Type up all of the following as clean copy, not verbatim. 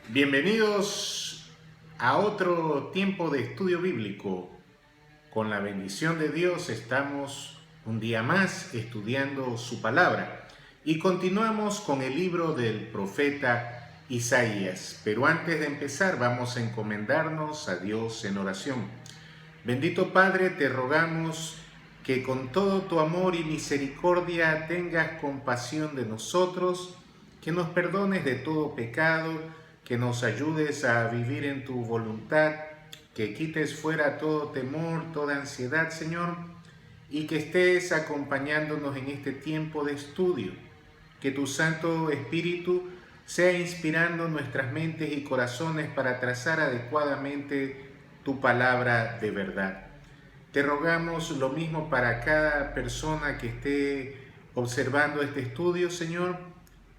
Bienvenidos a otro tiempo de estudio bíblico. Con la bendición de Dios estamos un día más estudiando su palabra y continuamos con el libro del profeta Isaías. Pero antes de empezar vamos a encomendarnos a Dios en oración. Bendito Padre, te rogamos que con todo tu amor y misericordia tengas compasión de nosotros, que nos perdones de todo pecado, que nos ayudes a vivir en tu voluntad, que quites fuera todo temor, toda ansiedad, Señor, y que estés acompañándonos en este tiempo de estudio. Que tu Santo Espíritu sea inspirando nuestras mentes y corazones para trazar adecuadamente tu palabra de verdad. Te rogamos lo mismo para cada persona que esté observando este estudio, Señor,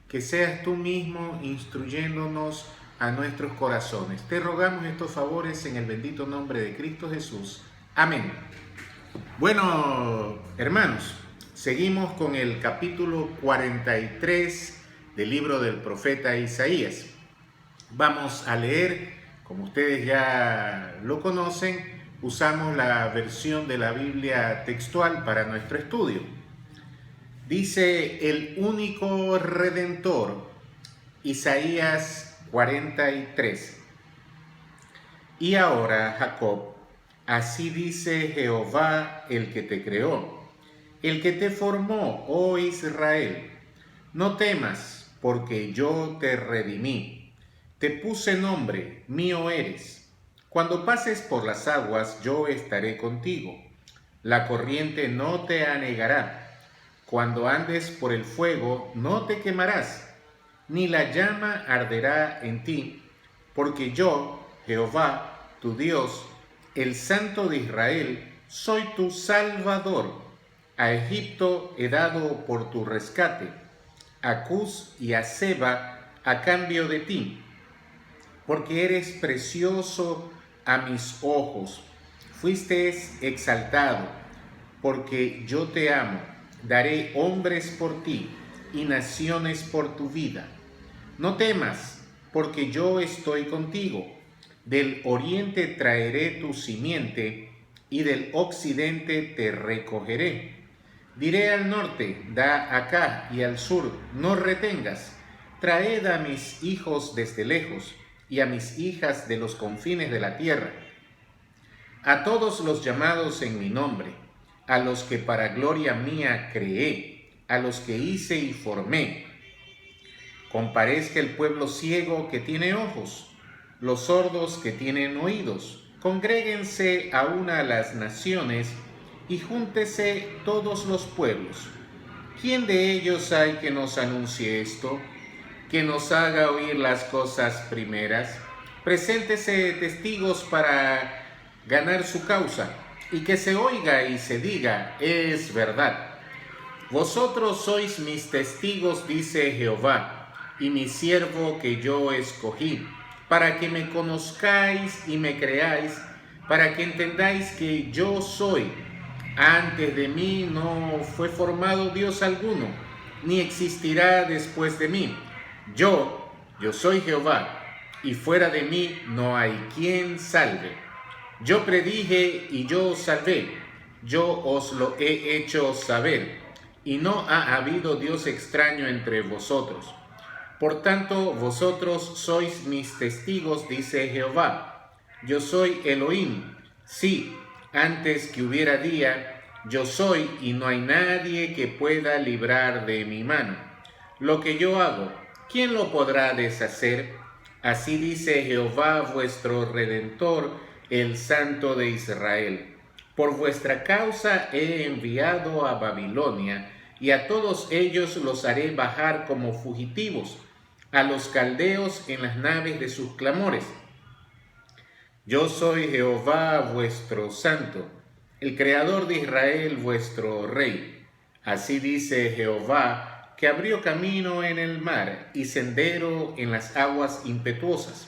que seas tú mismo instruyéndonos a nuestros corazones. Te rogamos estos favores en el bendito nombre de Cristo Jesús. Amén. Bueno, hermanos, seguimos con el capítulo 43 del libro del profeta Isaías. Vamos a leer, como ustedes ya lo conocen, usamos la versión de la Biblia textual para nuestro estudio. Dice el único Redentor, Isaías 43. Y ahora, Jacob, así dice Jehová el que te creó, el que te formó, oh Israel. No temas, porque yo te redimí. Te puse nombre, mío eres. Cuando pases por las aguas, yo estaré contigo. La corriente no te anegará. Cuando andes por el fuego, no te quemarás, ni la llama arderá en ti, porque yo, Jehová, tu Dios, el Santo de Israel, soy tu Salvador. A Egipto he dado por tu rescate, a Cus y a Seba a cambio de ti, porque eres precioso a mis ojos. Fuiste exaltado, porque yo te amo. Daré hombres por ti y naciones por tu vida. No temas, porque yo estoy contigo. Del oriente traeré tu simiente, y del occidente te recogeré. Diré al norte, da acá, y al sur, no retengas. Traed a mis hijos desde lejos, y a mis hijas de los confines de la tierra. A todos los llamados en mi nombre, a los que para gloria mía creé, a los que hice y formé. Comparezca el pueblo ciego que tiene ojos, los sordos que tienen oídos. Congréguense a una las naciones y júntese todos los pueblos. ¿Quién de ellos hay que nos anuncie esto? Que nos haga oír las cosas primeras. Preséntese testigos para ganar su causa, y que se oiga y se diga, es verdad. Vosotros sois mis testigos, dice Jehová, y mi siervo que yo escogí, para que me conozcáis y me creáis, para que entendáis que yo soy. Antes de mí no fue formado Dios alguno, ni existirá después de mí. Yo soy Jehová, y fuera de mí no hay quien salve. Yo predije y yo os salvé, yo os lo he hecho saber, y no ha habido Dios extraño entre vosotros. Por tanto, vosotros sois mis testigos, dice Jehová. Yo soy Elohim, sí, antes que hubiera día, yo soy, y no hay nadie que pueda librar de mi mano. Lo que yo hago, ¿quién lo podrá deshacer? Así dice Jehová vuestro Redentor, el Santo de Israel. Por vuestra causa he enviado a Babilonia, y a todos ellos los haré bajar como fugitivos, a los caldeos en las naves de sus clamores. Yo soy Jehová vuestro Santo, el Creador de Israel vuestro Rey. Así dice Jehová, que abrió camino en el mar y sendero en las aguas impetuosas,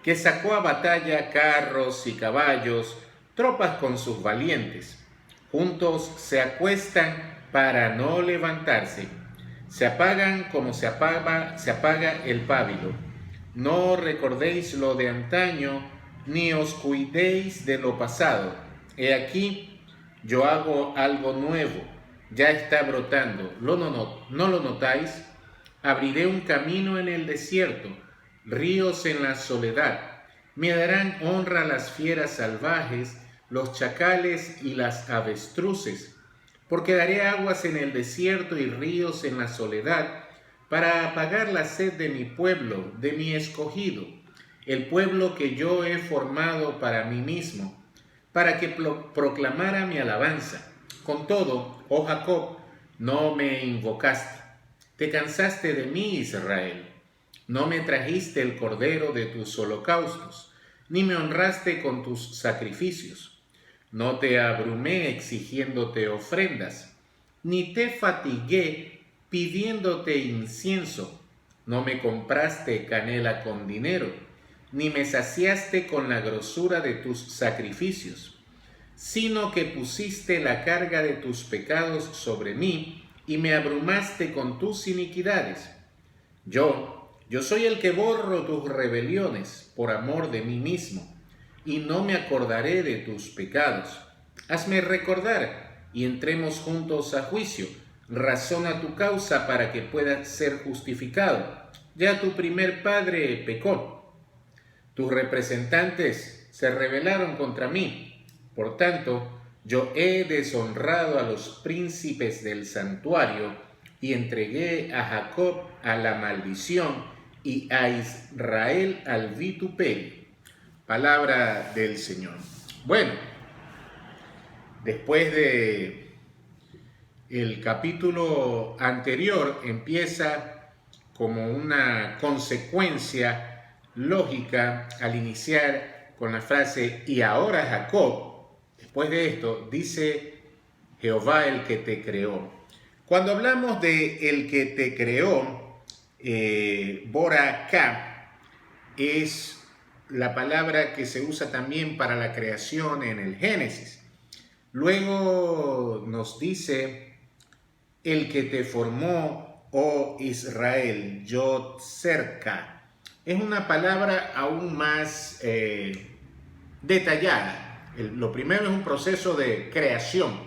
que sacó a batalla carros y caballos, tropas con sus valientes. Juntos se acuestan para no levantarse. Se apagan como se apaga el pábilo. No recordéis lo de antaño, ni os cuidéis de lo pasado. He aquí, yo hago algo nuevo, ya está brotando. ¿No lo notáis? Abriré un camino en el desierto, ríos en la soledad. Me darán honra las fieras salvajes, los chacales y las avestruces, porque daré aguas en el desierto y ríos en la soledad, para apagar la sed de mi pueblo, de mi escogido, el pueblo que yo he formado para mí mismo, para que proclamara mi alabanza. Con todo, oh Jacob, no me invocaste. Te cansaste de mí, Israel. No me trajiste el cordero de tus holocaustos, ni me honraste con tus sacrificios. No te abrumé exigiéndote ofrendas, ni te fatigué pidiéndote incienso. No me compraste canela con dinero, ni me saciaste con la grosura de tus sacrificios, sino que pusiste la carga de tus pecados sobre mí y me abrumaste con tus iniquidades. Yo soy el que borro tus rebeliones por amor de mí mismo, y no me acordaré de tus pecados. Hazme recordar y entremos juntos a juicio. Razona tu causa para que puedas ser justificado. Ya tu primer padre pecó. Tus representantes se rebelaron contra mí. Por tanto, yo he deshonrado a los príncipes del santuario y entregué a Jacob a la maldición y a Israel al vituperio. Palabra del Señor. Bueno, después de el capítulo anterior empieza como una consecuencia lógica al iniciar con la frase y ahora Jacob. Después de esto dice Jehová el que te creó. Cuando hablamos de el que te creó, Boracá es la palabra que se usa también para la creación en el Génesis. Luego nos dice el que te formó, oh Israel, Yod cerca. Es una palabra aún más detallada. Lo primero es un proceso de creación.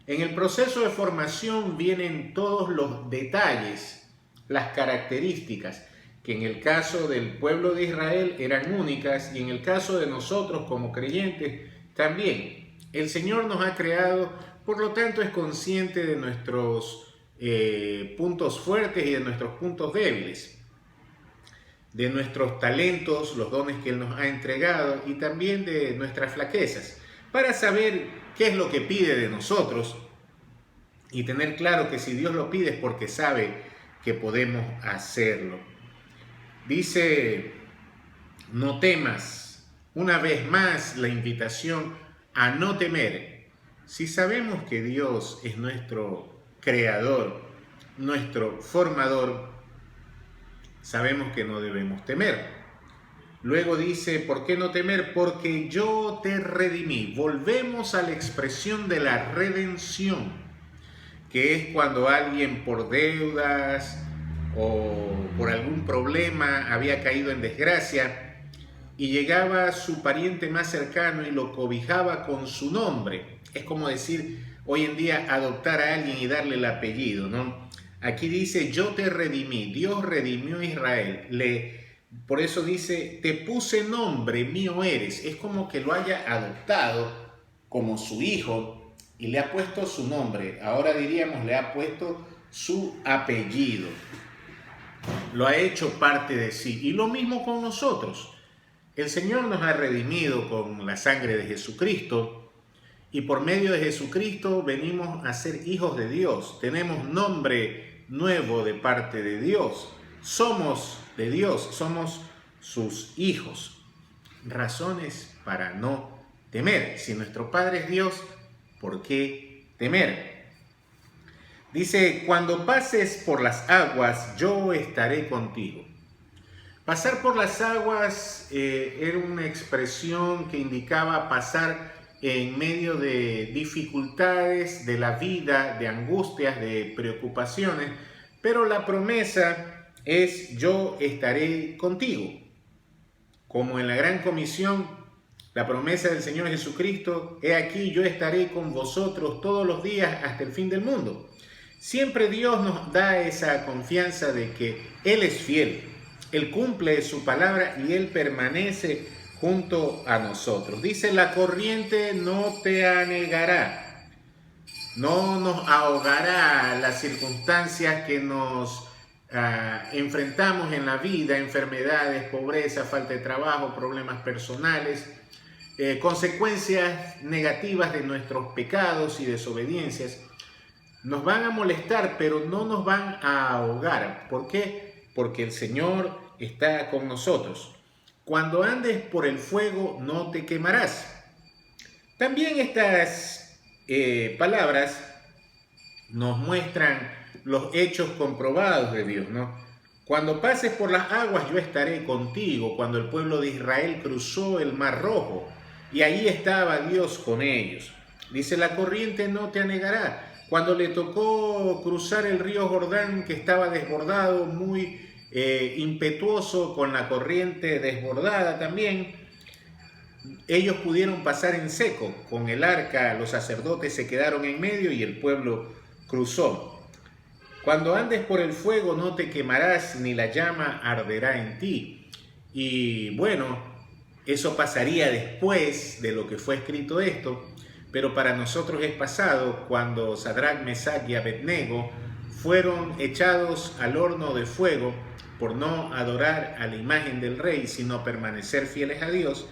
En el proceso de formación vienen todos los detalles, las características, que en el caso del pueblo de Israel eran únicas y en el caso de nosotros como creyentes también. El Señor nos ha creado, por lo tanto es consciente de nuestros puntos fuertes y de nuestros puntos débiles, de nuestros talentos, los dones que Él nos ha entregado y también de nuestras flaquezas, para saber qué es lo que pide de nosotros y tener claro que si Dios lo pide es porque sabe que podemos hacerlo. Dice, no temas, una vez más la invitación a no temer. Si sabemos que Dios es nuestro creador, nuestro formador, sabemos que no debemos temer. Luego dice, ¿por qué no temer? Porque yo te redimí. Volvemos a la expresión de la redención, que es cuando alguien por deudas o por algún problema había caído en desgracia y llegaba su pariente más cercano y lo cobijaba con su nombre. Es como decir, hoy en día adoptar a alguien y darle el apellido, ¿no? Aquí dice, yo te redimí, Dios redimió a Israel. Por eso dice, te puse nombre, mío eres. Es como que lo haya adoptado como su hijo y le ha puesto su nombre. Ahora diríamos, le ha puesto su apellido. Lo ha hecho parte de sí. Y lo mismo con nosotros. El Señor nos ha redimido con la sangre de Jesucristo y por medio de Jesucristo venimos a ser hijos de Dios. Tenemos nombre nuevo de parte de Dios. Somos de Dios, somos sus hijos. Razones para no temer. Si nuestro Padre es Dios, ¿por qué temer? Dice, cuando pases por las aguas, yo estaré contigo. Pasar por las aguas era una expresión que indicaba pasar en medio de dificultades de la vida, de angustias, de preocupaciones, pero la promesa es yo estaré contigo. como en la gran comisión, la promesa del Señor Jesucristo: he aquí, yo estaré con vosotros todos los días hasta el fin del mundo. Siempre Dios nos da esa confianza de que Él es fiel, Él cumple su palabra y Él permanece junto a nosotros. Dice: la corriente no te anegará, no nos ahogará las circunstancias que nos enfrentamos en la vida, enfermedades, pobreza, falta de trabajo, problemas personales, consecuencias negativas de nuestros pecados y desobediencias. Nos van a molestar, pero no nos van a ahogar. ¿Por qué? Porque el Señor está con nosotros. Cuando andes por el fuego, no te quemarás. También estas palabras nos muestran los hechos comprobados de Dios, ¿no? Cuando pases por las aguas, yo estaré contigo. Cuando el pueblo de Israel cruzó el Mar Rojo, y ahí estaba Dios con ellos. Dice: la corriente no te anegará. Cuando le tocó cruzar el río Jordán, que estaba desbordado, muy impetuoso, con la corriente desbordada también, ellos pudieron pasar en seco. Con el arca, los sacerdotes se quedaron en medio y el pueblo cruzó. Cuando andes por el fuego, no te quemarás, ni la llama arderá en ti. Y bueno, eso pasaría después de lo que fue escrito esto, pero para nosotros es pasado cuando Sadrach, Mesach y Abednego fueron echados al horno de fuego por no adorar a la imagen del rey, sino permanecer fieles a Dios.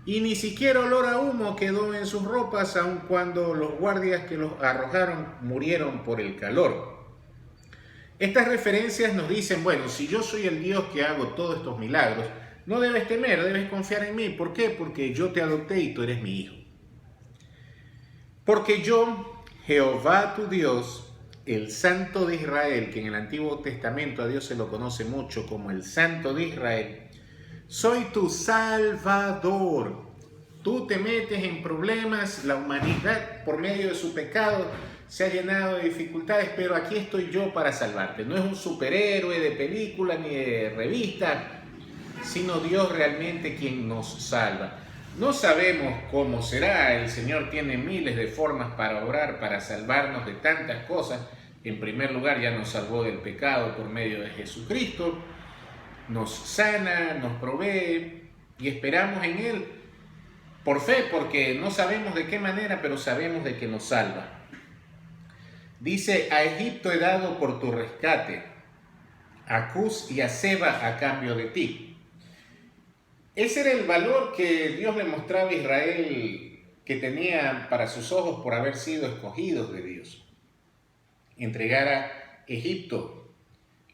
Y ni siquiera olor a humo quedó en sus ropas, aun cuando los guardias que los arrojaron murieron por el calor. Estas referencias nos dicen: bueno, si yo soy el Dios que hago todos estos milagros, no debes temer, debes confiar en mí. ¿Por qué? Porque yo te adopté y tú eres mi hijo. Porque yo, Jehová tu Dios, el Santo de Israel, que en el Antiguo Testamento a Dios se lo conoce mucho como el Santo de Israel, soy tu Salvador. Tú te metes en problemas, la humanidad por medio de su pecado se ha llenado de dificultades, pero aquí estoy yo para salvarte. No es un superhéroe de película ni de revista, sino Dios realmente quien nos salva. No sabemos cómo será. El Señor tiene miles de formas para obrar, para salvarnos de tantas cosas. En primer lugar, ya nos salvó del pecado por medio de Jesucristo. Nos sana, nos provee y esperamos en Él por fe, porque no sabemos de qué manera, pero sabemos de que nos salva. Dice: a Egipto he dado por tu rescate, a Cus y a Seba a cambio de ti. Ese era el valor que Dios le mostraba a Israel que tenía para sus ojos por haber sido escogidos de Dios. Entregar a Egipto,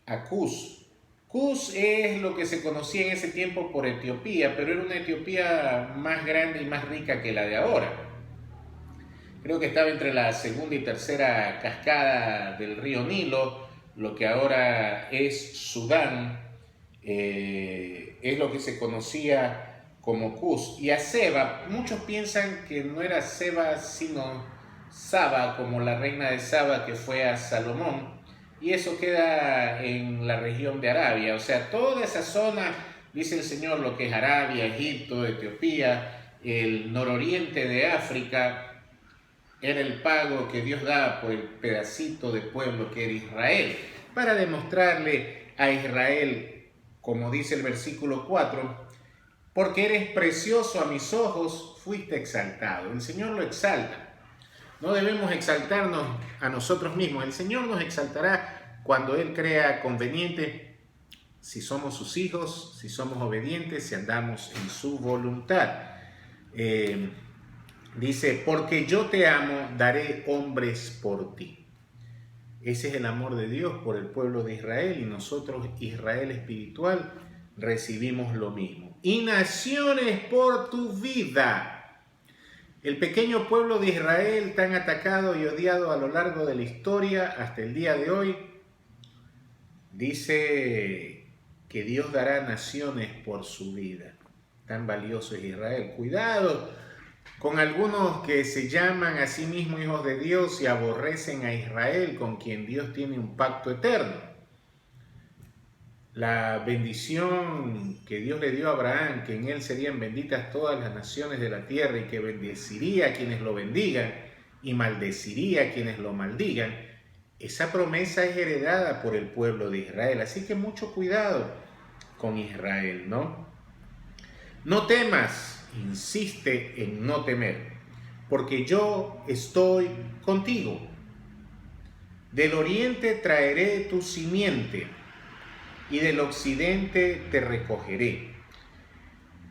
a Cus. Cus es lo que se conocía en ese tiempo por Etiopía, pero era una Etiopía más grande y más rica que la de ahora. Creo que estaba entre la segunda y tercera cascada del río Nilo, lo que ahora es Sudán. Es lo que se conocía como Cus. Y a Seba, muchos piensan que no era Seba sino Saba, como la reina de Saba que fue a Salomón, y eso queda en la región de Arabia. O sea, toda esa zona, dice el Señor, lo que es Arabia, Egipto, Etiopía, el nororiente de África, era el pago que Dios da por el pedacito de pueblo que era Israel, para demostrarle a Israel, como dice el versículo 4, porque eres precioso a mis ojos, fuiste exaltado. El Señor lo exalta. No debemos exaltarnos a nosotros mismos. El Señor nos exaltará cuando Él crea conveniente, si somos sus hijos, si somos obedientes, si andamos en su voluntad. Dice: porque yo te amo, daré hombres por ti. Ese es el amor de Dios por el pueblo de Israel, y nosotros, Israel espiritual, recibimos lo mismo. Y naciones por tu vida. El pequeño pueblo de Israel, tan atacado y odiado a lo largo de la historia hasta el día de hoy, dice que Dios dará naciones por su vida. Tan valioso es Israel. Cuidado con algunos que se llaman a sí mismos hijos de Dios y aborrecen a Israel, con quien Dios tiene un pacto eterno. la bendición que Dios le dio a Abraham, que en él serían benditas todas las naciones de la tierra y que bendeciría a quienes lo bendigan y maldeciría a quienes lo maldigan, esa promesa es heredada por el pueblo de Israel. Así que mucho cuidado con Israel, ¿no? No temas, insiste en no temer, porque yo estoy contigo. Del oriente traeré tu simiente y del occidente te recogeré.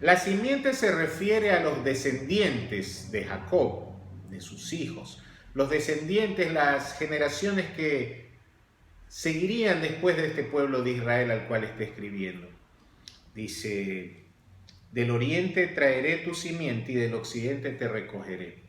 La simiente se refiere a los descendientes de Jacob, de sus hijos. Los descendientes, las generaciones que seguirían después de este pueblo de Israel al cual está escribiendo. Dice, del oriente traeré tu simiente y del occidente te recogeré.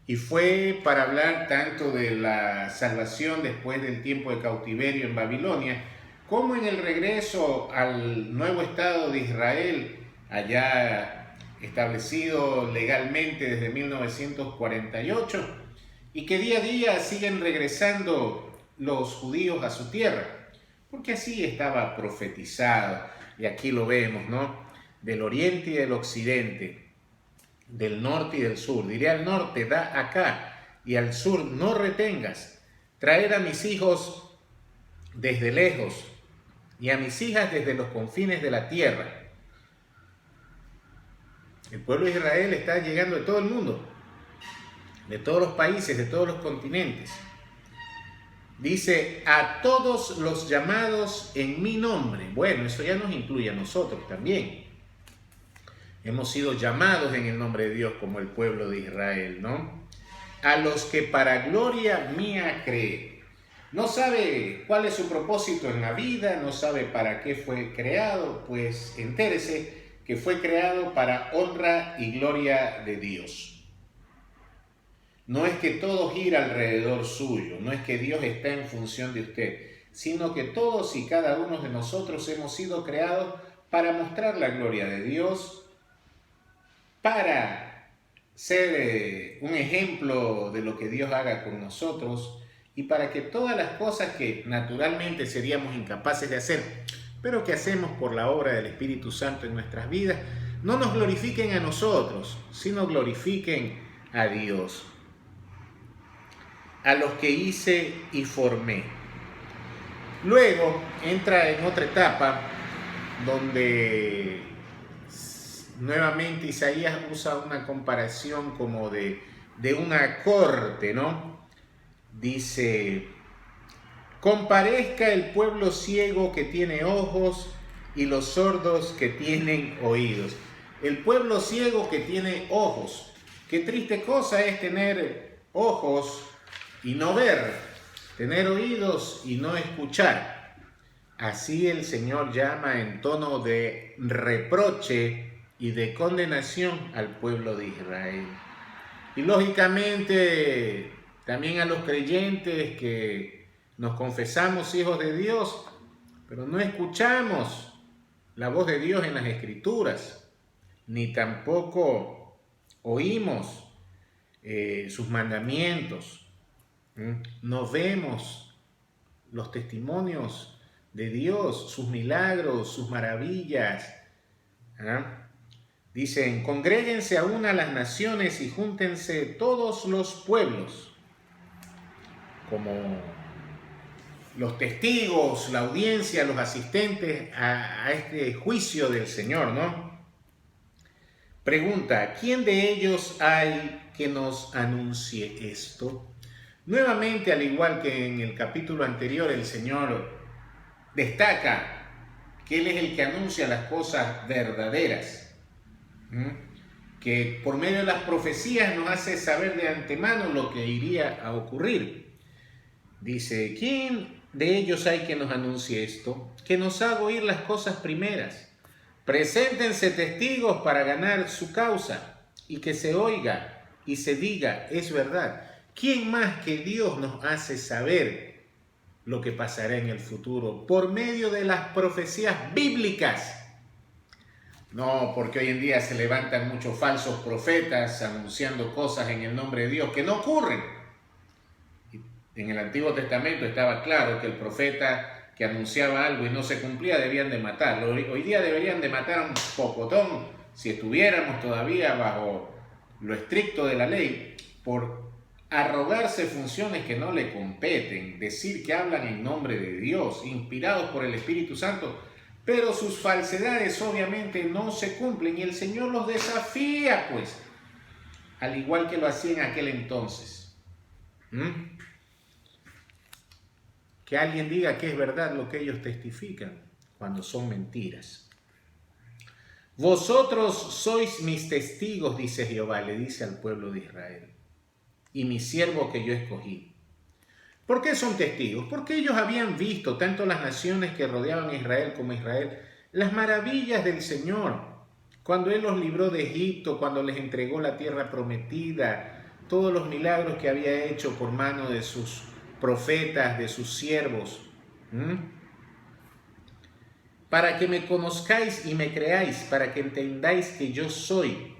Y fue para hablar tanto de la salvación después del tiempo de cautiverio en Babilonia, como en el regreso al nuevo Estado de Israel, allá establecido legalmente desde 1948, y que día a día siguen regresando los judíos a su tierra, porque así estaba profetizado, y aquí lo vemos, ¿no? Del oriente y del occidente, del norte y del sur. Diré al norte, da acá, y al sur, no retengas. Traed a mis hijos desde lejos, y a mis hijas desde los confines de la tierra. El pueblo de Israel está llegando de todo el mundo, de todos los países, de todos los continentes. Dice, a todos los llamados en mi nombre. Bueno, eso ya nos incluye a nosotros también. Hemos sido llamados en el nombre de Dios como el pueblo de Israel, ¿no? A los que para gloria mía creen. No sabe cuál es su propósito en la vida, no sabe para qué fue creado, pues entérese que fue creado para honra y gloria de Dios. No es que todo gira alrededor suyo, no es que Dios está en función de usted, sino que todos y cada uno de nosotros hemos sido creados para mostrar la gloria de Dios, para ser un ejemplo de lo que Dios haga con nosotros y para que todas las cosas que naturalmente seríamos incapaces de hacer, pero que hacemos por la obra del Espíritu Santo en nuestras vidas, no nos glorifiquen a nosotros, sino glorifiquen a Dios. A los que hice y formé. Luego entra en otra etapa donde nuevamente Isaías usa una comparación como de una corte, ¿no? Dice, comparezca el pueblo ciego que tiene ojos y los sordos que tienen oídos. El pueblo ciego que tiene ojos. Qué triste cosa es tener ojos y no ver, tener oídos y no escuchar. Así el Señor llama en tono de reproche y de condenación al pueblo de Israel. Y lógicamente también a los creyentes que nos confesamos hijos de Dios, pero no escuchamos la voz de Dios en las Escrituras, ni tampoco oímos sus mandamientos. No vemos los testimonios de Dios, sus milagros, sus maravillas. Dicen, congréguense a una las naciones y júntense todos los pueblos, como los testigos, la audiencia, los asistentes a este juicio del Señor, ¿no? Pregunta, ¿quién de ellos hay que nos anuncie esto? Nuevamente, al igual que en el capítulo anterior, el Señor destaca que Él es el que anuncia las cosas verdaderas, que por medio de las profecías nos hace saber de antemano lo que iría a ocurrir. Dice, ¿quién de ellos hay que nos anuncie esto? Que nos haga oír las cosas primeras. Preséntense testigos para ganar su causa y que se oiga y se diga, es verdad. ¿Quién más que Dios nos hace saber lo que pasará en el futuro? Por medio de las profecías bíblicas. No, porque hoy en día se levantan muchos falsos profetas anunciando cosas en el nombre de Dios que no ocurren. En el Antiguo Testamento estaba claro que el profeta que anunciaba algo y no se cumplía, debían de matarlo. Hoy día deberían de matar a un pocotón si estuviéramos todavía bajo lo estricto de la ley, por arrogarse funciones que no le competen, decir que hablan en nombre de Dios, inspirados por el Espíritu Santo, pero sus falsedades obviamente no se cumplen y el Señor los desafía, pues, al igual que lo hacía en aquel entonces. Que alguien diga que es verdad lo que ellos testifican cuando son mentiras. Vosotros sois mis testigos, dice Jehová, le dice al pueblo de Israel, y mi siervo que yo escogí. ¿Por qué son testigos? Porque ellos habían visto, tanto las naciones que rodeaban a Israel como Israel, las maravillas del Señor, cuando Él los libró de Egipto, cuando les entregó la tierra prometida, todos los milagros que había hecho por mano de sus profetas, de sus siervos. Para que me conozcáis y me creáis, para que entendáis que yo soy.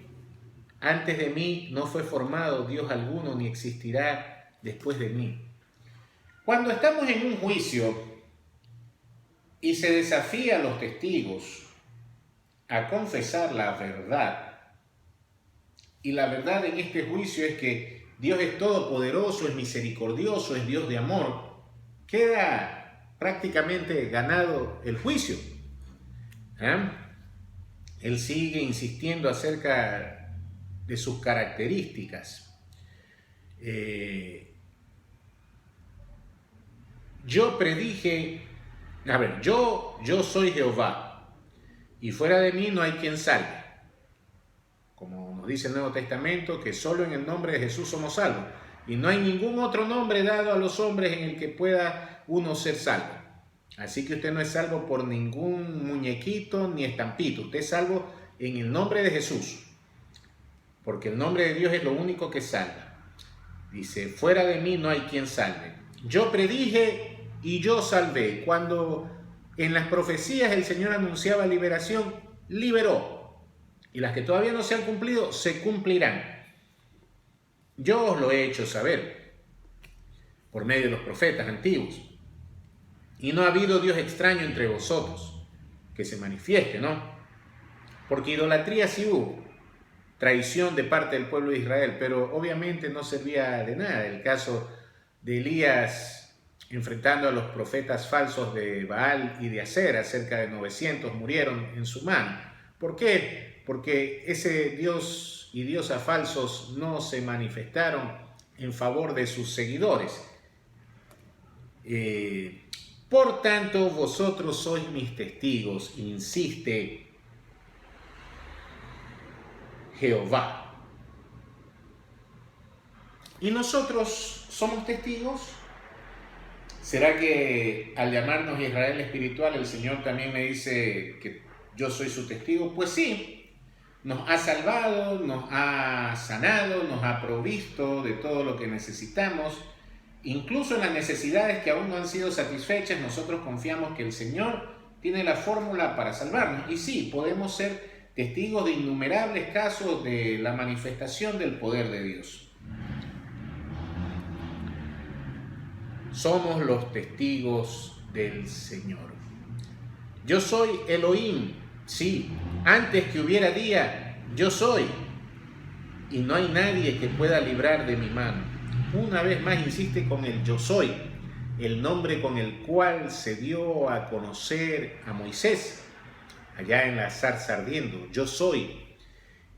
Antes de mí no fue formado Dios alguno, ni existirá después de mí. Cuando estamos en un juicio y se desafía a los testigos a confesar la verdad, y la verdad en este juicio es que Dios es todopoderoso, es misericordioso, es Dios de amor, queda prácticamente ganado el juicio. Él sigue insistiendo acerca de sus características. Yo predije, yo soy Jehová, y fuera de mí no hay quien salve. Como nos dice el Nuevo Testamento, que solo en el nombre de Jesús somos salvos, y no hay ningún otro nombre dado a los hombres en el que pueda uno ser salvo. Así que usted no es salvo por ningún muñequito ni estampito, usted es salvo en el nombre de Jesús, porque el nombre de Dios es lo único que salva. Dice, fuera de mí no hay quien salve. Yo predije y yo salvé. Cuando en las profecías el Señor anunciaba liberación, liberó. Y las que todavía no se han cumplido, se cumplirán. Yo os lo he hecho saber por medio de los profetas antiguos. Y no ha habido Dios extraño entre vosotros, que se manifieste, ¿no? Porque idolatría sí hubo, traición de parte del pueblo de Israel, pero obviamente no servía de nada. El caso de Elías enfrentando a los profetas falsos de Baal y de Acera, cerca de 900 murieron en su mano. ¿Por qué? Porque ese Dios y diosa falsos no se manifestaron en favor de sus seguidores. Por tanto, vosotros sois mis testigos, insiste Jehová. ¿Y nosotros somos testigos? ¿Será que al llamarnos Israel espiritual el Señor también me dice que yo soy su testigo? Pues sí, nos ha salvado, nos ha sanado, nos ha provisto de todo lo que necesitamos. Incluso en las necesidades que aún no han sido satisfechas, nosotros confiamos que el Señor tiene la fórmula para salvarnos. Y sí, podemos ser testigos de innumerables casos de la manifestación del poder de Dios. Somos los testigos del Señor. Yo soy Elohim, sí, antes que hubiera día, yo soy. Y no hay nadie que pueda librar de mi mano. Una vez más insiste con el yo soy, el nombre con el cual se dio a conocer a Moisés, allá en la zarza ardiendo, yo soy.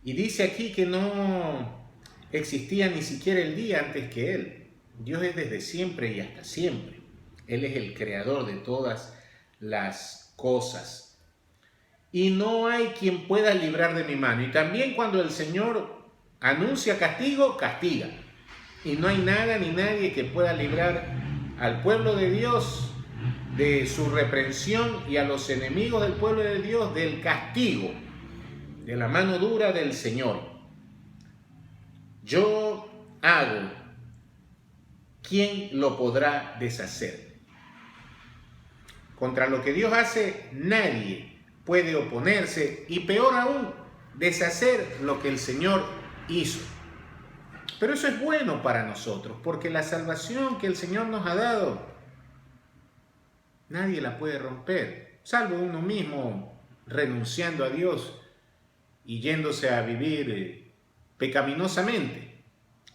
Y dice aquí que no existía ni siquiera el día antes que él. Dios es desde siempre y hasta siempre. Él es el creador de todas las cosas. Y no hay quien pueda librar de mi mano. Y también cuando el Señor anuncia castigo, castiga. Y no hay nada ni nadie que pueda librar al pueblo de Dios de su reprensión y a los enemigos del pueblo de Dios del castigo, de la mano dura del Señor. Yo hago, ¿quién lo podrá deshacer? Contra lo que Dios hace, nadie puede oponerse y peor aún, deshacer lo que el Señor hizo. Pero eso es bueno para nosotros, porque la salvación que el Señor nos ha dado Nadie la puede romper, salvo uno mismo renunciando a Dios y yéndose a vivir pecaminosamente.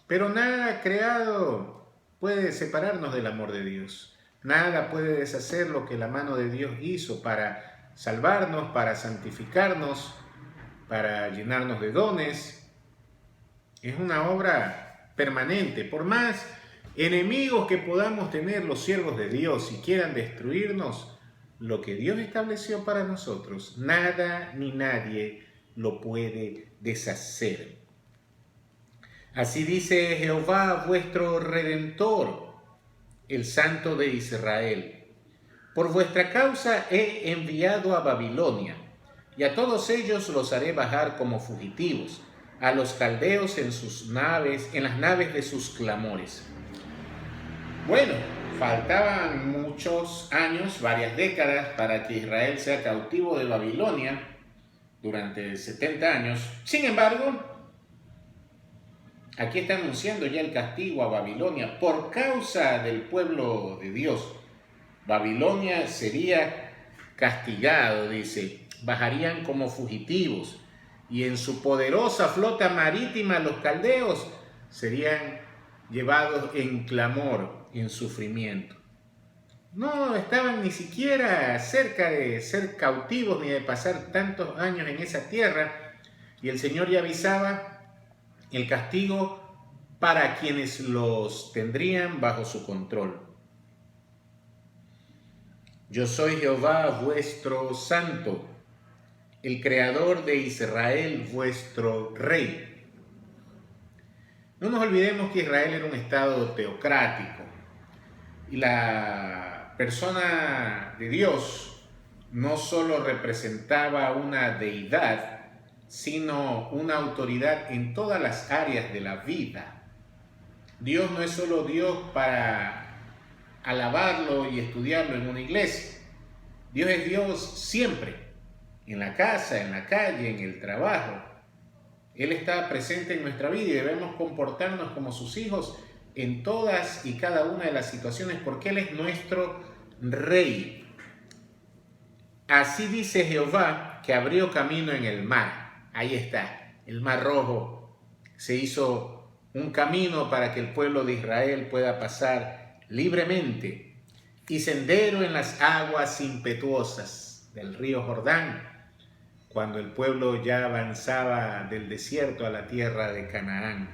Pero nada creado puede separarnos del amor de Dios. Nada puede deshacer lo que la mano de Dios hizo para salvarnos, para santificarnos, para llenarnos de dones. Es una obra permanente. Por más enemigos que podamos tener los siervos de Dios y quieran destruirnos, lo que Dios estableció para nosotros, nada ni nadie lo puede deshacer. Así dice Jehová vuestro Redentor, el Santo de Israel. Por vuestra causa he enviado a Babilonia, y a todos ellos los haré bajar como fugitivos, a los caldeos en sus naves, en las naves de sus clamores. Bueno, faltaban muchos años, varias décadas, para que Israel sea cautivo de Babilonia durante 70 años. Sin embargo, aquí está anunciando ya el castigo a Babilonia por causa del pueblo de Dios. Babilonia sería castigado, dice, bajarían como fugitivos, y en su poderosa flota marítima los caldeos serían llevados en clamor, en sufrimiento. No estaban ni siquiera cerca de ser cautivos ni de pasar tantos años en esa tierra, y el Señor ya avisaba el castigo para quienes los tendrían bajo su control. Yo soy Jehová vuestro santo, el creador de Israel vuestro rey. No nos olvidemos que Israel era un estado teocrático y la persona de Dios no solo representaba una deidad, sino una autoridad en todas las áreas de la vida. Dios no es solo Dios para alabarlo y estudiarlo en una iglesia. Dios es Dios siempre, en la casa, en la calle, en el trabajo. Él está presente en nuestra vida y debemos comportarnos como sus hijos en todas y cada una de las situaciones, porque Él es nuestro Rey. Así dice Jehová, que abrió camino en el mar. Ahí está, el Mar Rojo. Se hizo un camino para que el pueblo de Israel pueda pasar libremente, y sendero en las aguas impetuosas del río Jordán, cuando el pueblo ya avanzaba del desierto a la tierra de Canaán.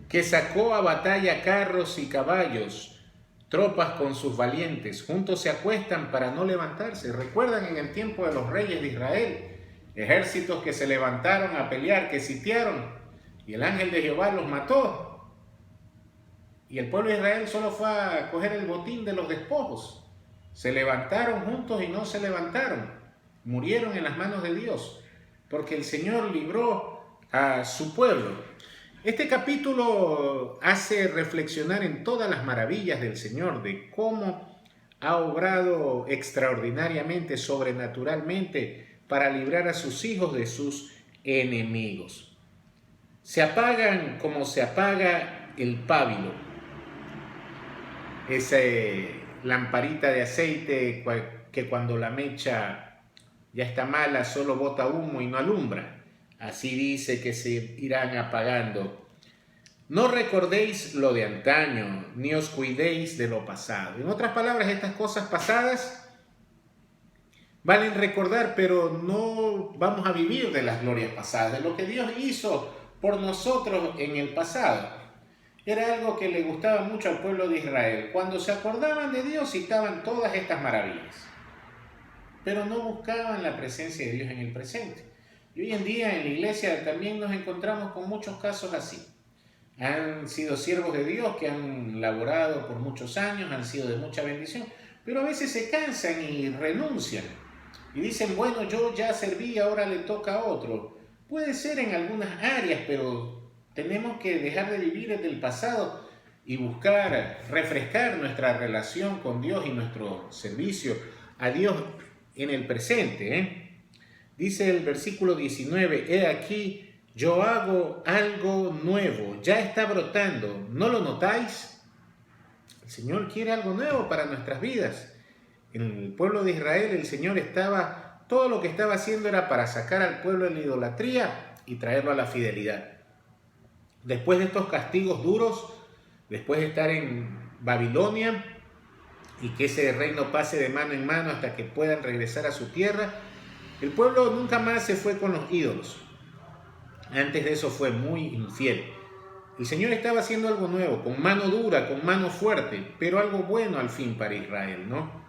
Que sacó a batalla carros y caballos, tropas con sus valientes, juntos se acuestan para no levantarse. ¿Recuerdan en el tiempo de los reyes de Israel? Ejércitos que se levantaron a pelear, que sitiaron, y el ángel de Jehová los mató. Y el pueblo de Israel solo fue a coger el botín de los despojos. Se levantaron juntos y no se levantaron. Murieron en las manos de Dios, porque el Señor libró a su pueblo. Este capítulo hace reflexionar en todas las maravillas del Señor, de cómo ha obrado extraordinariamente, sobrenaturalmente, para librar a sus hijos de sus enemigos. Se apagan como se apaga el pábilo, esa lamparita de aceite que cuando la mecha ya está mala solo bota humo y no alumbra. Así dice que se irán apagando. No recordéis lo de antaño, ni os cuidéis de lo pasado. En otras palabras, estas cosas pasadas valen recordar, pero no vamos a vivir de las glorias pasadas, de lo que Dios hizo por nosotros en el pasado. Era algo que le gustaba mucho al pueblo de Israel. Cuando se acordaban de Dios, citaban todas estas maravillas, pero no buscaban la presencia de Dios en el presente. Y hoy en día en la iglesia también nos encontramos con muchos casos así. Han sido siervos de Dios que han laborado por muchos años, han sido de mucha bendición, pero a veces se cansan y renuncian. Y dicen, bueno, yo ya serví, ahora le toca a otro. Puede ser en algunas áreas, pero tenemos que dejar de vivir desde el pasado y buscar refrescar nuestra relación con Dios y nuestro servicio a Dios en el presente. Dice el versículo 19, he aquí, yo hago algo nuevo, ya está brotando, ¿no lo notáis? El Señor quiere algo nuevo para nuestras vidas. En el pueblo de Israel el Señor todo lo que estaba haciendo era para sacar al pueblo de la idolatría y traerlo a la fidelidad. Después de estos castigos duros, después de estar en Babilonia y que ese reino pase de mano en mano hasta que puedan regresar a su tierra, el pueblo nunca más se fue con los ídolos. Antes de eso fue muy infiel. El Señor estaba haciendo algo nuevo, con mano dura, con mano fuerte, pero algo bueno al fin para Israel, ¿no?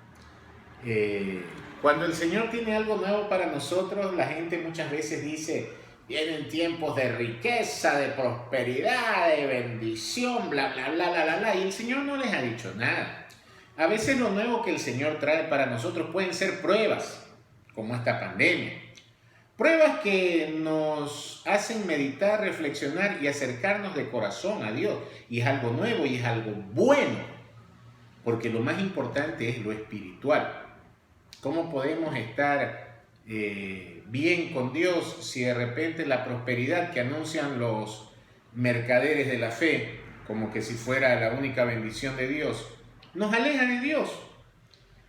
Cuando el Señor tiene algo nuevo para nosotros, la gente muchas veces dice, vienen tiempos de riqueza, de prosperidad, de bendición, bla, bla, bla, bla, bla, bla, y el Señor no les ha dicho nada. A veces lo nuevo que el Señor trae para nosotros pueden ser pruebas, como esta pandemia. Pruebas que nos hacen meditar, reflexionar y acercarnos de corazón a Dios. Y es algo nuevo y es algo bueno, porque lo más importante es lo espiritual. ¿Cómo podemos estar bien con Dios si de repente la prosperidad que anuncian los mercaderes de la fe, como que si fuera la única bendición de Dios, nos aleja de Dios?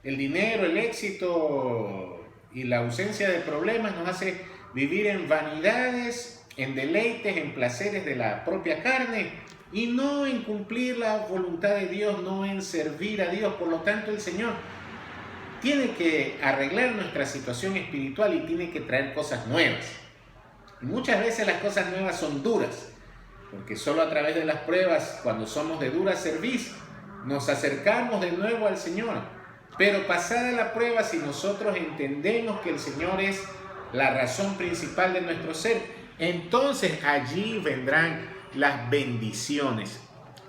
El dinero, el éxito y la ausencia de problemas nos hace vivir en vanidades, en deleites, en placeres de la propia carne y no en cumplir la voluntad de Dios, no en servir a Dios. Por lo tanto, el Señor tiene que arreglar nuestra situación espiritual y tiene que traer cosas nuevas. Y muchas veces las cosas nuevas son duras, porque solo a través de las pruebas, cuando somos de dura cerviz, nos acercamos de nuevo al Señor. Pero pasada la prueba, si nosotros entendemos que el Señor es la razón principal de nuestro ser, entonces allí vendrán las bendiciones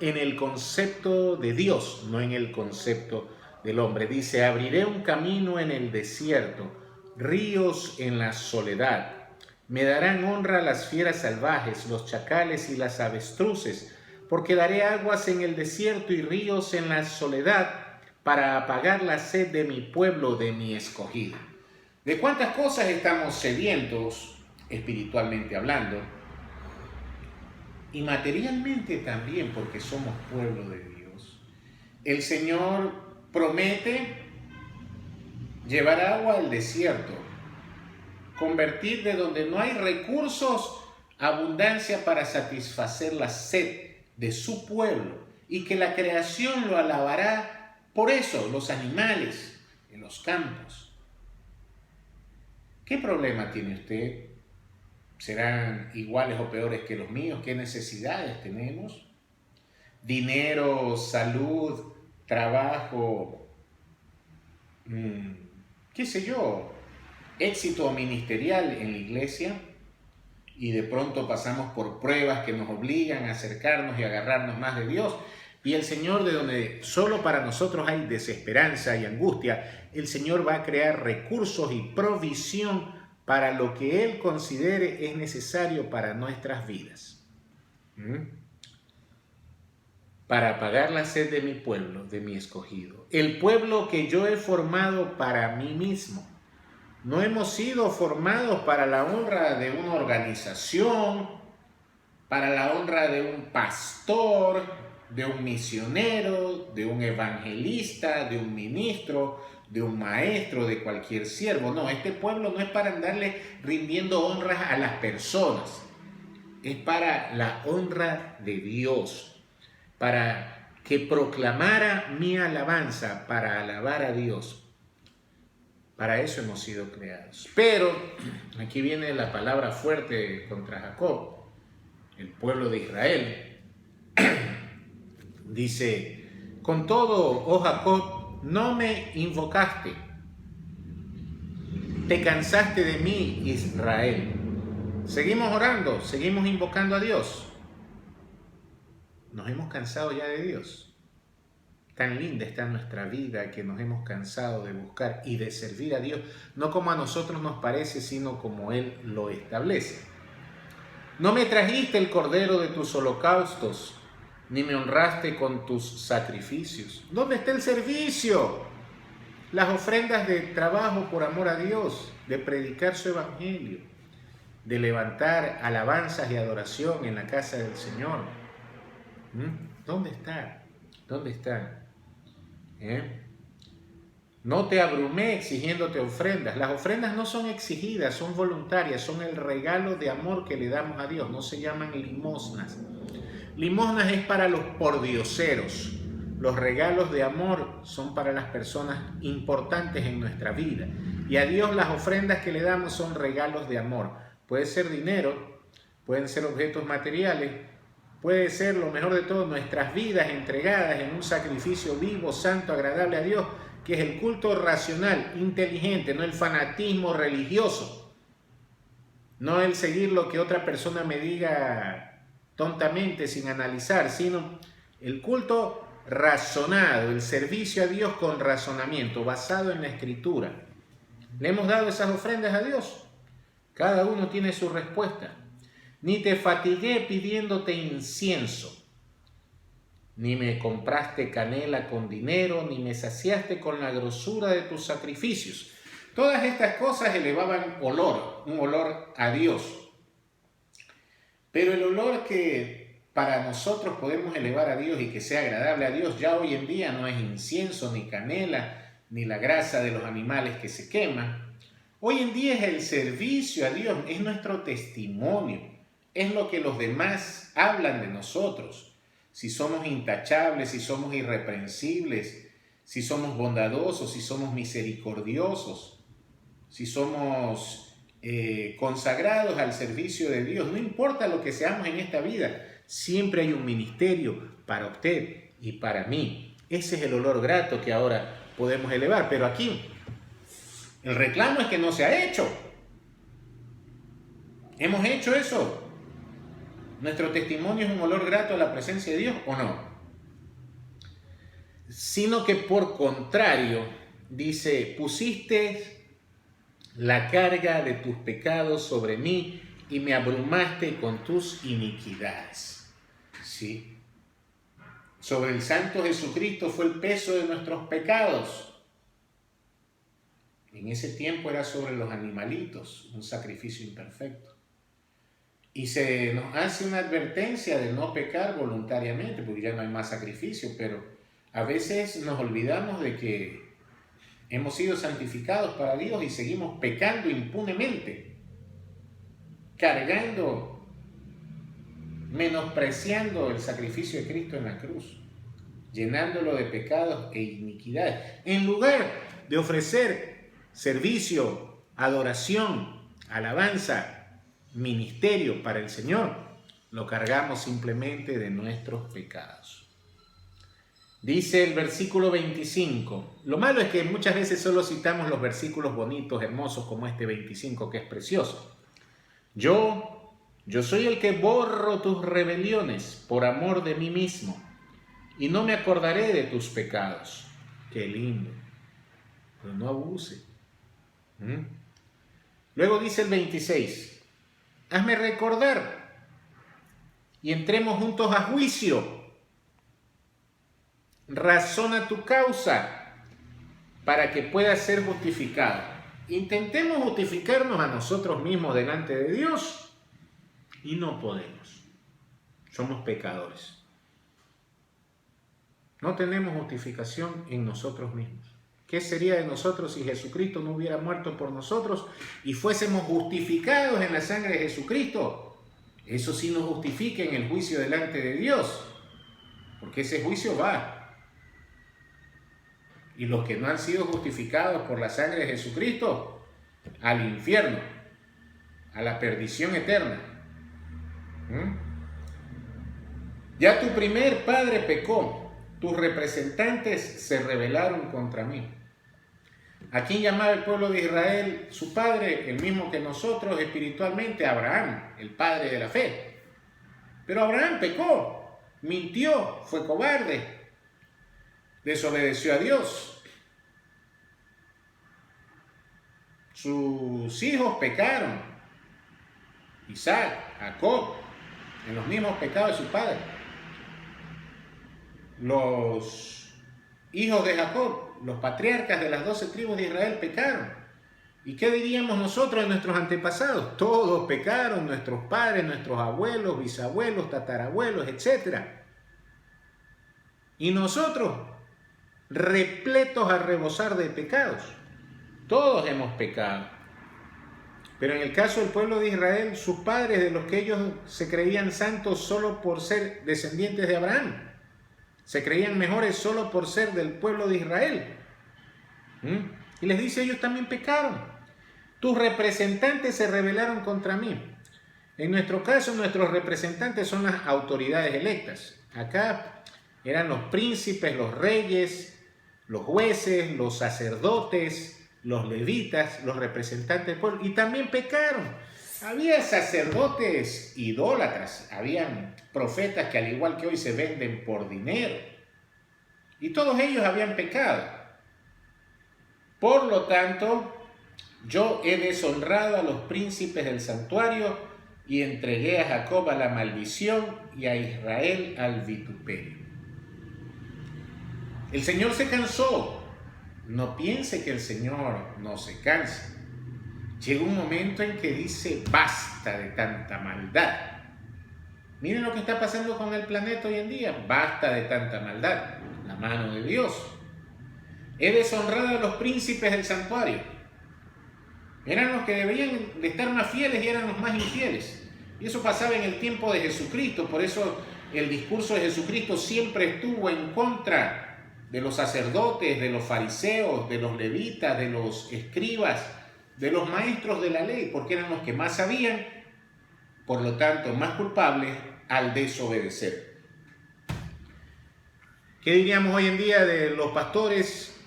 en el concepto de Dios, no en el concepto del hombre. Dice, abriré un camino en el desierto, ríos en la soledad. Me darán honra las fieras salvajes, los chacales y las avestruces, porque daré aguas en el desierto y ríos en la soledad, para apagar la sed de mi pueblo, de mi escogido. ¿De cuántas cosas estamos sedientos, espiritualmente hablando? Y materialmente también, porque somos pueblo de Dios. El Señor promete llevar agua al desierto, convertir de donde no hay recursos, abundancia para satisfacer la sed de su pueblo, y que la creación lo alabará. Por eso, los animales en los campos. ¿Qué problema tiene usted? ¿Serán iguales o peores que los míos? ¿Qué necesidades tenemos? Dinero, salud, trabajo, qué sé yo, éxito ministerial en la iglesia, y de pronto pasamos por pruebas que nos obligan a acercarnos y agarrarnos más de Dios. Y el Señor, de donde solo para nosotros hay desesperanza y angustia, el Señor va a crear recursos y provisión para lo que Él considere es necesario para nuestras vidas. Para apagar la sed de mi pueblo, de mi escogido. El pueblo que yo he formado para mí mismo. No hemos sido formados para la honra de una organización, para la honra de un pastor, de un misionero, de un evangelista, de un ministro, de un maestro, de cualquier siervo. No, este pueblo no es para andarle rindiendo honras a las personas. Es para la honra de Dios, para que proclamara mi alabanza, para alabar a Dios. Para eso hemos sido creados. Pero aquí viene la palabra fuerte contra Jacob, el pueblo de Israel. Dice, con todo, oh Jacob, no me invocaste. Te cansaste de mí, Israel. Seguimos orando, seguimos invocando a Dios. Nos hemos cansado ya de Dios. Tan linda está nuestra vida que nos hemos cansado de buscar y de servir a Dios, no como a nosotros nos parece, sino como Él lo establece. No me trajiste el cordero de tus holocaustos, ni me honraste con tus sacrificios. ¿Dónde está el servicio? Las ofrendas de trabajo por amor a Dios, de predicar su evangelio, de levantar alabanzas y adoración en la casa del Señor. ¿Dónde está? ¿Dónde están? ¿eh? No te abrumé exigiéndote ofrendas. Las ofrendas no son exigidas, son voluntarias, son el regalo de amor que le damos a Dios. No se llaman limosnas. Limosnas es para los pordioseros. Los regalos de amor son para las personas importantes en nuestra vida. Y a Dios las ofrendas que le damos son regalos de amor. Puede ser dinero, pueden ser objetos materiales, puede ser, lo mejor de todo, nuestras vidas entregadas en un sacrificio vivo, santo, agradable a Dios, que es el culto racional, inteligente, no el fanatismo religioso, no el seguir lo que otra persona me diga tontamente sin analizar, sino el culto razonado, el servicio a Dios con razonamiento, basado en la Escritura. ¿Le hemos dado esas ofrendas a Dios? Cada uno tiene su respuesta. Ni te fatigué pidiéndote incienso, ni me compraste canela con dinero, ni me saciaste con la grosura de tus sacrificios. Todas estas cosas elevaban olor, un olor a Dios. Pero el olor que para nosotros podemos elevar a Dios y que sea agradable a Dios, ya hoy en día no es incienso, ni canela, ni la grasa de los animales que se queman. Hoy en día es el servicio a Dios, es nuestro testimonio, es lo que los demás hablan de nosotros. Si somos intachables, si somos irreprensibles, si somos bondadosos, si somos misericordiosos, si somos consagrados al servicio de Dios, no importa lo que seamos en esta vida, siempre hay un ministerio para usted y para mí. Ese es el olor grato que ahora podemos elevar, pero aquí el reclamo es que no se ha hecho. ¿Hemos hecho eso? ¿Nuestro testimonio es un olor grato a la presencia de Dios o no? Sino que por contrario, dice, pusiste la carga de tus pecados sobre mí y me abrumaste con tus iniquidades. ¿Sí? Sobre el Santo Jesucristo fue el peso de nuestros pecados. En ese tiempo era sobre los animalitos, un sacrificio imperfecto. Y se nos hace una advertencia de no pecar voluntariamente, porque ya no hay más sacrificio, pero a veces nos olvidamos de que hemos sido santificados para Dios y seguimos pecando impunemente, cargando, menospreciando el sacrificio de Cristo en la cruz, llenándolo de pecados e iniquidades. En lugar de ofrecer servicio, adoración, alabanza, ministerio para el Señor, lo cargamos simplemente de nuestros pecados. Dice el versículo 25. Lo malo es que muchas veces solo citamos los versículos bonitos, hermosos, como este 25, que es precioso. Yo soy el que borro tus rebeliones por amor de mí mismo, y no me acordaré de tus pecados. Qué lindo. Pero no abuse. Luego dice el 26. Hazme recordar y entremos juntos a juicio. Razona tu causa para que puedas ser justificado. Intentemos justificarnos a nosotros mismos delante de Dios y no podemos. Somos pecadores. No tenemos justificación en nosotros mismos. ¿Qué sería de nosotros si Jesucristo no hubiera muerto por nosotros y fuésemos justificados en la sangre de Jesucristo? Eso sí nos justifica en el juicio delante de Dios, porque ese juicio va. Y los que no han sido justificados por la sangre de Jesucristo, al infierno, a la perdición eterna. Ya tu primer padre pecó, tus representantes se rebelaron contra mí. ¿A quién llamaba el pueblo de Israel su padre? El mismo que nosotros espiritualmente, Abraham, el padre de la fe. Pero Abraham pecó, mintió, fue cobarde, desobedeció a Dios. Sus hijos pecaron, Isaac, Jacob, en los mismos pecados de su padre. Los hijos de Jacob, los patriarcas de las 12 tribus de Israel pecaron. ¿Y qué diríamos nosotros de nuestros antepasados? Todos pecaron, nuestros padres, nuestros abuelos, bisabuelos, tatarabuelos, etc. Y nosotros repletos a rebosar de pecados. Todos hemos pecado. Pero en el caso del pueblo de Israel, sus padres, de los que ellos se creían santos solo por ser descendientes de Abraham, se creían mejores solo por ser del pueblo de Israel. Y les dice, ellos también pecaron. Tus representantes se rebelaron contra mí. En nuestro caso, nuestros representantes son las autoridades electas. Acá eran los príncipes, los reyes, los jueces, los sacerdotes, los levitas, los representantes del pueblo, y también pecaron. Había sacerdotes idólatras, habían profetas que al igual que hoy se venden por dinero, y todos ellos habían pecado. Por lo tanto, yo he deshonrado a los príncipes del santuario y entregué a Jacob a la maldición y a Israel al vituperio. El Señor se cansó. No piense que el Señor no se cansa. Llega un momento en que dice, basta de tanta maldad. Miren lo que está pasando con el planeta hoy en día. Basta de tanta maldad. La mano de Dios. He deshonrado a los príncipes del santuario. Eran los que deberían de estar más fieles y eran los más infieles. Y eso pasaba en el tiempo de Jesucristo. Por eso el discurso de Jesucristo siempre estuvo en contra de los sacerdotes, de los fariseos, de los levitas, de los escribas, de los maestros de la ley, porque eran los que más sabían, por lo tanto, más culpables al desobedecer. ¿Qué diríamos hoy en día de los pastores,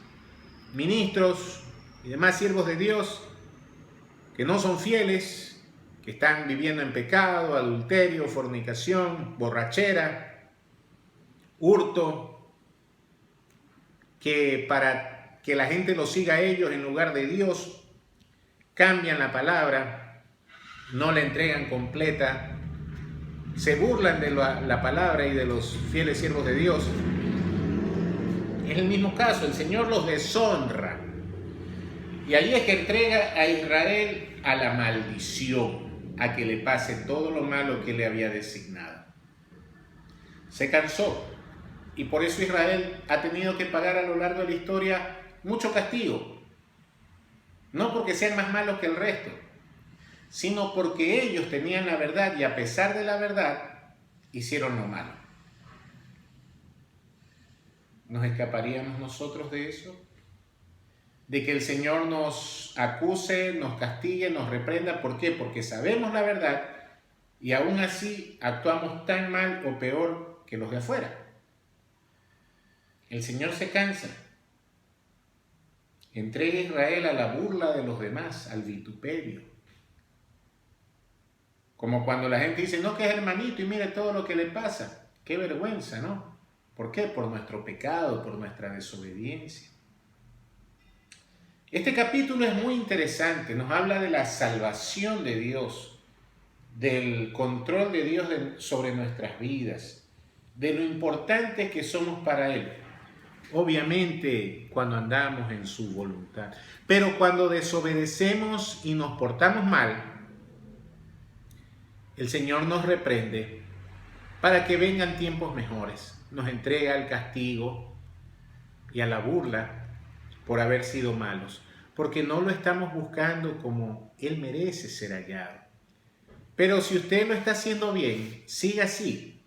ministros y demás siervos de Dios que no son fieles, que están viviendo en pecado, adulterio, fornicación, borrachera, hurto, que para que la gente los siga a ellos en lugar de Dios, cambian la palabra, no la entregan completa, se burlan de la palabra y de los fieles siervos de Dios? Es el mismo caso, el Señor los deshonra. Y ahí es que entrega a Israel a la maldición, a que le pase todo lo malo que le había designado. Se cansó. Y por eso Israel ha tenido que pagar a lo largo de la historia mucho castigo. No porque sean más malos que el resto, sino porque ellos tenían la verdad y a pesar de la verdad, hicieron lo malo. ¿Nos escaparíamos nosotros de eso? De que el Señor nos acuse, nos castigue, nos reprenda. ¿Por qué? Porque sabemos la verdad y aún así actuamos tan mal o peor que los de afuera. El Señor se cansa. Entrega a Israel a la burla de los demás, al vituperio. Como cuando la gente dice, no, que es hermanito y mire todo lo que le pasa. Qué vergüenza, ¿no? ¿Por qué? Por nuestro pecado, por nuestra desobediencia. Este capítulo es muy interesante. Nos habla de la salvación de Dios, del control de Dios sobre nuestras vidas, de lo importante que somos para Él. Obviamente cuando andamos en su voluntad, pero cuando desobedecemos y nos portamos mal, el Señor nos reprende para que vengan tiempos mejores. Nos entrega al castigo y a la burla por haber sido malos, porque no lo estamos buscando como Él merece ser hallado. Pero si usted lo está haciendo bien, siga así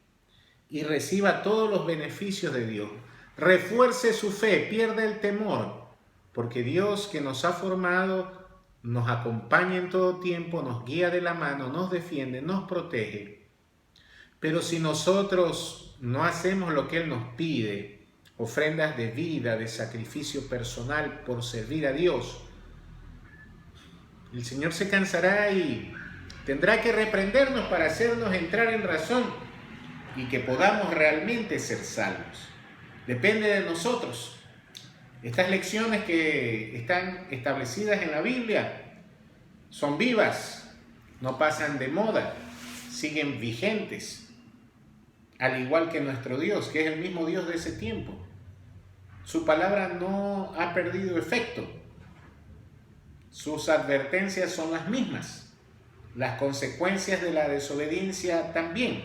y reciba todos los beneficios de Dios. Refuerce su fe, pierda el temor, porque Dios que nos ha formado nos acompaña en todo tiempo, nos guía de la mano, nos defiende, nos protege. Pero si nosotros no hacemos lo que Él nos pide, ofrendas de vida, de sacrificio personal por servir a Dios, el Señor se cansará y tendrá que reprendernos para hacernos entrar en razón y que podamos realmente ser salvos. Depende de nosotros. Estas lecciones que están establecidas en la Biblia son vivas, no pasan de moda, siguen vigentes, al igual que nuestro Dios, que es el mismo Dios de ese tiempo. Su palabra no ha perdido efecto. Sus advertencias son las mismas. Las consecuencias de la desobediencia también.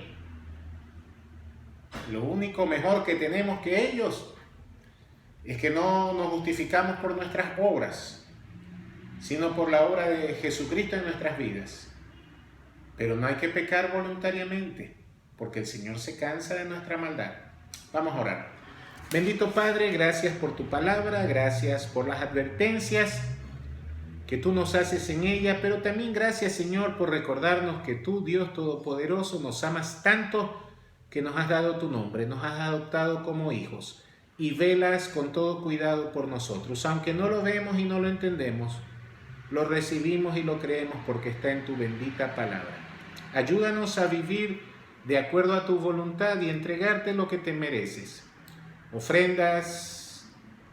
Lo único mejor que tenemos que ellos es que no nos justificamos por nuestras obras, sino por la obra de Jesucristo en nuestras vidas. Pero no hay que pecar voluntariamente, porque el Señor se cansa de nuestra maldad. Vamos a orar. Bendito Padre, gracias por tu palabra, gracias por las advertencias que tú nos haces en ella, pero también gracias, Señor, por recordarnos que tú, Dios Todopoderoso, nos amas tanto que nos has dado tu nombre, nos has adoptado como hijos y velas con todo cuidado por nosotros. Aunque no lo vemos y no lo entendemos, lo recibimos y lo creemos porque está en tu bendita palabra. Ayúdanos a vivir de acuerdo a tu voluntad y entregarte lo que te mereces. Ofrendas,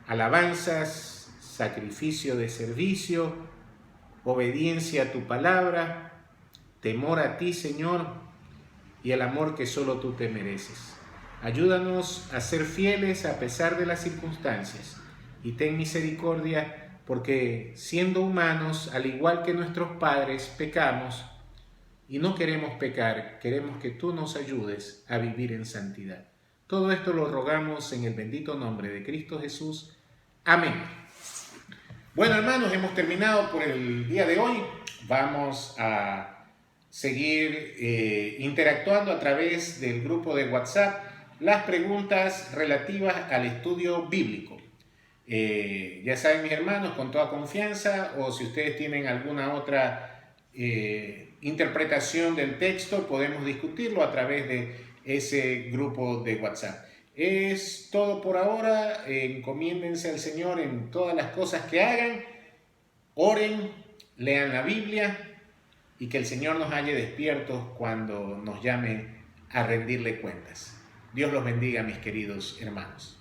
alabanzas, sacrificio de servicio, obediencia a tu palabra, temor a ti, Señor, y el amor que solo tú te mereces. Ayúdanos a ser fieles a pesar de las circunstancias y ten misericordia porque siendo humanos, al igual que nuestros padres, pecamos y no queremos pecar, queremos que tú nos ayudes a vivir en santidad. Todo esto lo rogamos en el bendito nombre de Cristo Jesús. Amén. Bueno, hermanos, hemos terminado por el día de hoy. Vamos a seguir interactuando a través del grupo de WhatsApp las preguntas relativas al estudio bíblico. Ya saben, mis hermanos, con toda confianza, o si ustedes tienen alguna otra interpretación del texto, podemos discutirlo a través de ese grupo de WhatsApp. Es todo por ahora. Encomiéndense al Señor en todas las cosas que hagan. Oren, lean la Biblia y que el Señor nos halle despiertos cuando nos llame a rendirle cuentas. Dios los bendiga, mis queridos hermanos.